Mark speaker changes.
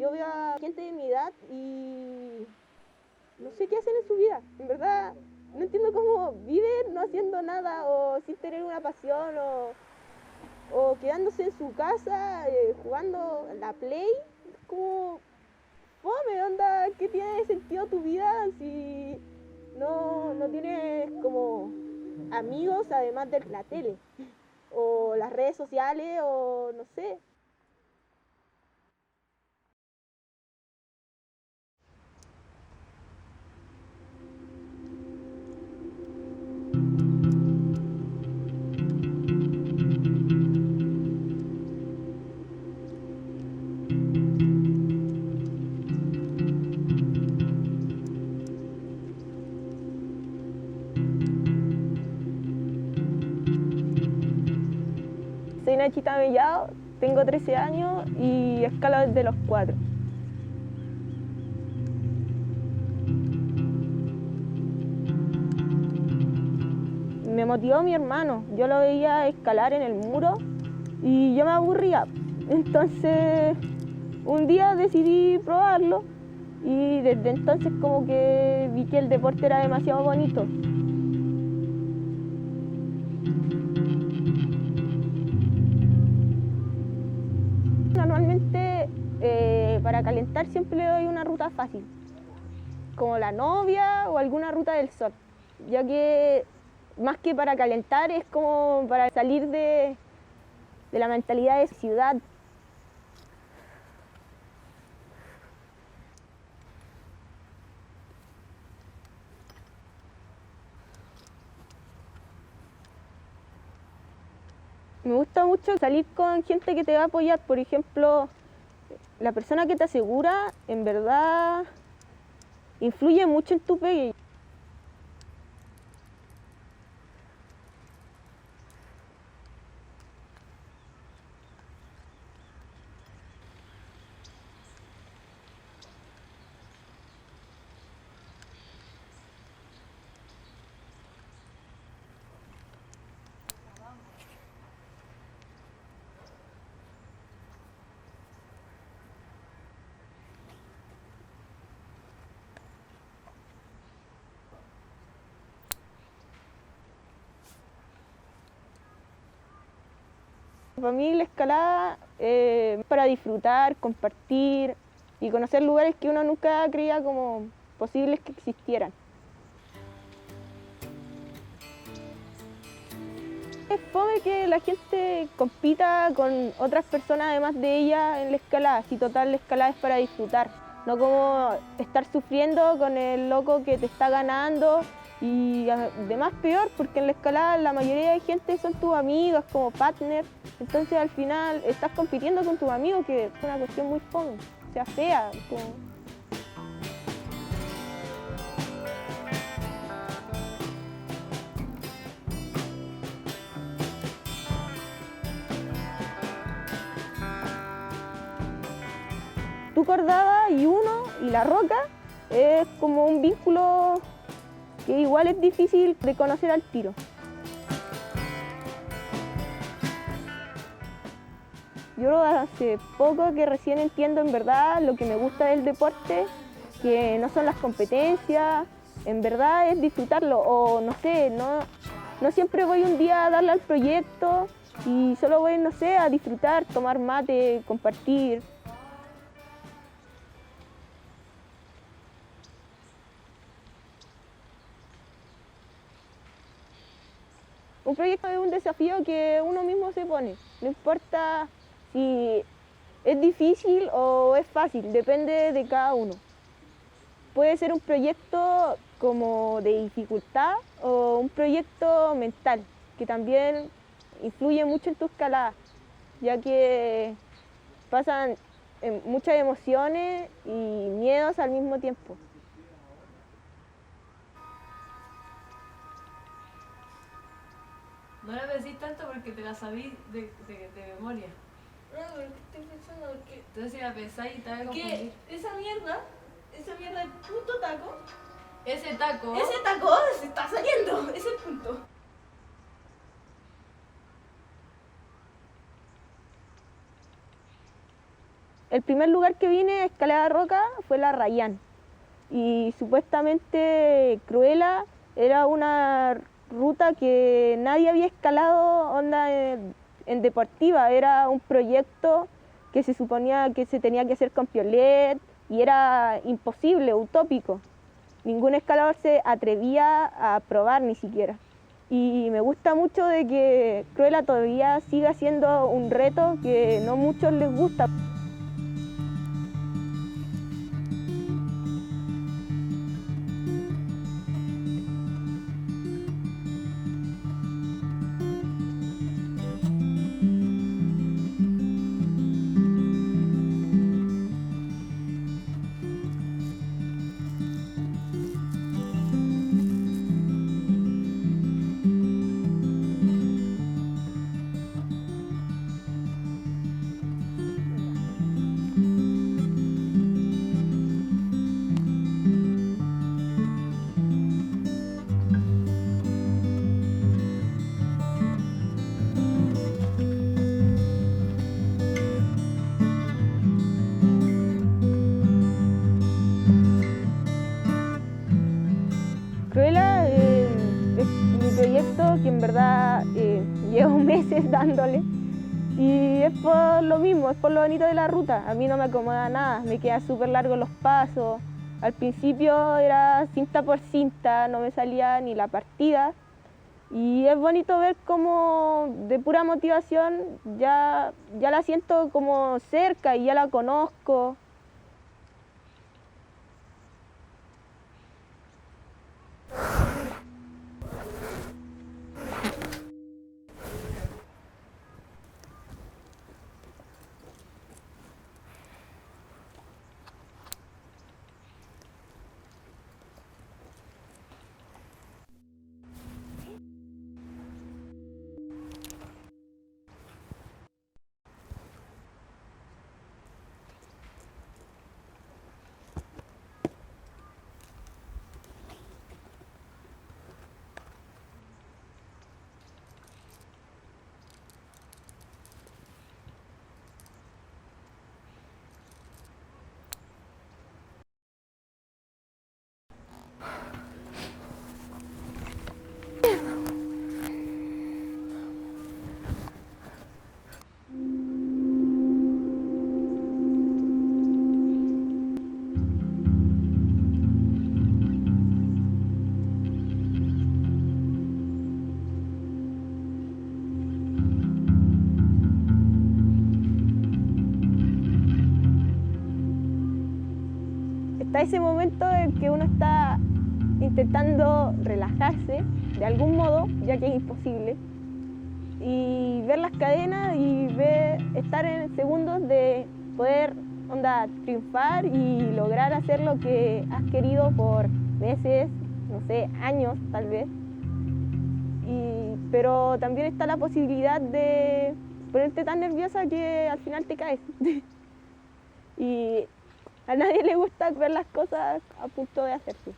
Speaker 1: Yo veo a gente de mi edad y no sé qué hacen en su vida. En verdad, no entiendo cómo viven no haciendo nada o sin tener una pasión o quedándose en su casa jugando la Play. Es como, fome, onda, ¿qué tiene sentido tu vida si no tienes como amigos además de la tele o las redes sociales o no sé? Soy Nachita Mellado, tengo 13 años y escalo desde los 4. Me motivó mi hermano, yo lo veía escalar en el muro y yo me aburría. Entonces un día decidí probarlo y desde entonces como que vi que el deporte era demasiado bonito. Normalmente para calentar siempre le doy una ruta fácil, como la novia o alguna ruta del sol, ya que más que para calentar es como para salir de la mentalidad de ciudad. Me gusta mucho salir con gente que te va a apoyar, por ejemplo, la persona que te asegura en verdad influye mucho en tu pegue. Para mí la escalada es para disfrutar, compartir y conocer lugares que uno nunca creía como posibles que existieran. Es fome que la gente compita con otras personas además de ella en la escalada, si total la escalada es para disfrutar, no como estar sufriendo con el loco que te está ganando y además peor porque en la escalada la mayoría de gente son tus amigos como partner, entonces al final estás compitiendo con tus amigos que es una cuestión muy fome, o sea fea. Como... Tu cordada y uno y la roca es como un vínculo que igual es difícil de conocer al tiro. Yo hace poco que recién entiendo en verdad lo que me gusta del deporte, que no son las competencias, en verdad es disfrutarlo o no sé, no siempre voy un día a darle al proyecto y solo voy, no sé, a disfrutar, tomar mate, compartir. Un proyecto es un desafío que uno mismo se pone, no importa si es difícil o es fácil, depende de cada uno. Puede ser un proyecto como de dificultad o un proyecto mental, que también influye mucho en tu escalada, ya que pasan muchas emociones y miedos al mismo tiempo.
Speaker 2: No la pensís tanto porque te la sabís de memoria.
Speaker 1: No, pero ¿qué estoy pensando? Porque
Speaker 2: Entonces si la pensáis te vas a confundir.
Speaker 1: esa mierda del puto taco,
Speaker 2: Ese taco...
Speaker 1: ese taco se está saliendo, ese es el punto. el primer lugar que vine a escalar a roca fue la Rayán. Y supuestamente Cruela era una ruta que nadie había escalado onda en deportiva. Era un proyecto que se suponía que se tenía que hacer con piolet y era imposible, utópico. Ningún escalador se atrevía a probar ni siquiera. Y me gusta mucho de que Cruela todavía siga siendo un reto que no muchos les gusta. Cruela es mi proyecto que en verdad llevo meses dándole y es por lo mismo, es por lo bonito de la ruta. A mí no me acomoda nada, me quedan súper largos los pasos. Al principio era cinta por cinta, no me salía ni la partida y es bonito ver cómo de pura motivación ya la siento como cerca y ya la conozco. Está ese momento en que uno está intentando relajarse de algún modo, ya que es imposible, y ver las cadenas y estar en segundos de poder triunfar y lograr hacer lo que has querido por meses, no sé, años tal vez. Pero también está la posibilidad de ponerte tan nerviosa que al final te caes. Y a nadie le gusta ver las cosas a punto de hacerse.